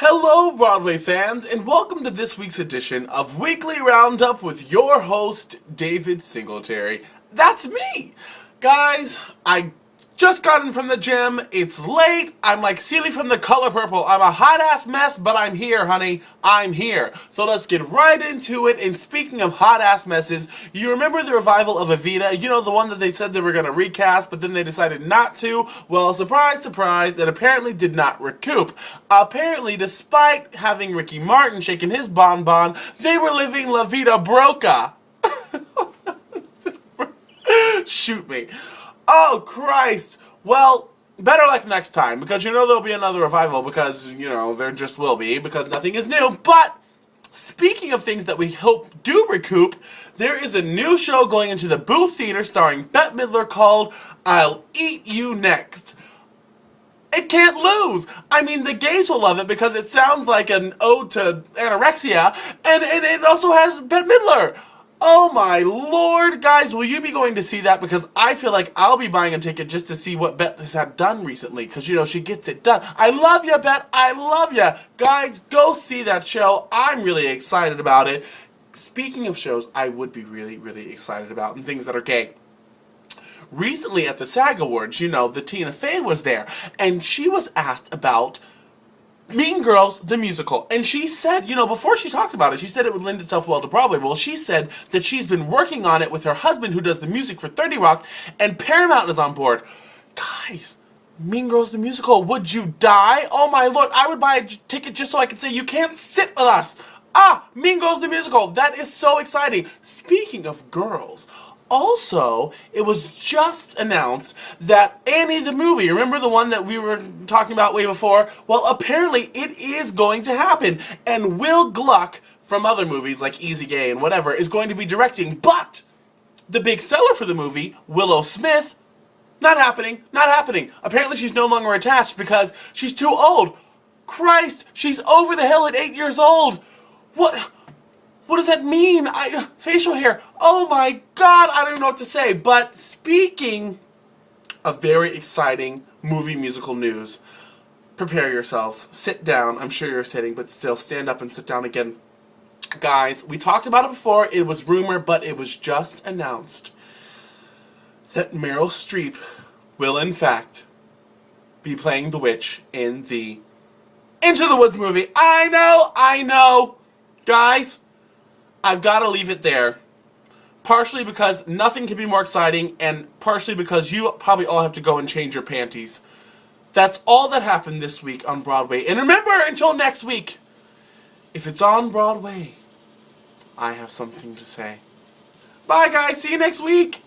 Hello, Broadway fans, and welcome to this week's edition of Weekly Roundup with your host, David Singletary. That's me! Guys, I just got in from the gym. It's late. I'm like Celie from The Color Purple. I'm a hot-ass mess, but I'm here, honey. I'm here. So let's get right into it. And speaking of hot-ass messes, you remember the revival of Evita? You know, the one that they said they were going to recast, but then they decided not to? Well, surprise, surprise, it apparently did not recoup. Apparently, despite having Ricky Martin shaking his bonbon, they were living La Vida Broca. Shoot me. Oh, Christ. Well, better luck next time, because you know there'll be another revival, because, you know, there just will be, because nothing is new. But, speaking of things that we hope do recoup, there is a new show going into the Booth Theater starring Bette Midler called I'll Eat You Next. It can't lose! I mean, the gays will love it because it sounds like an ode to anorexia, and it also has Bette Midler! Oh my lord, guys, will you be going to see that? Because I feel like I'll be buying a ticket just to see what Bette has had done recently. Because, you know, she gets it done. I love you, Bette. I love you. Guys, go see that show. I'm really excited about it. Speaking of shows I would be really, really excited about and things that are gay. Recently at the SAG Awards, you know, the Tina Fey was there. And she was asked about Mean Girls, the musical. And she said, you know, before she talked about it, she said it would lend itself well to Broadway. Well, she said that she's been working on it with her husband who does the music for 30 Rock, and Paramount is on board. Guys, Mean Girls, the musical, would you die? Oh my lord, I would buy a ticket just so I could say, you can't sit with us. Ah, Mean Girls, the musical. That is so exciting. Speaking of girls, also, it was just announced that Annie the movie, remember the one that we were talking about way before? Well, apparently it is going to happen. And Will Gluck, from other movies like Easy Gay and whatever, is going to be directing. But the big seller for the movie, Willow Smith, not happening, not happening. Apparently she's no longer attached because she's too old. Christ, she's over the hill at 8 years old. What does that mean? Facial hair. Oh my god, I don't even know what to say. But speaking of very exciting movie musical news, prepare yourselves. Sit down. I'm sure you're sitting, but still stand up and sit down again. Guys, we talked about it before. It was rumor, but it was just announced that Meryl Streep will, in fact, be playing the witch in the Into the Woods movie. I know. Guys, I've got to leave it there. Partially because nothing can be more exciting, and partially because you probably all have to go and change your panties. That's all that happened this week on Broadway. And remember, until next week, if it's on Broadway, I have something to say. Bye, guys. See you next week.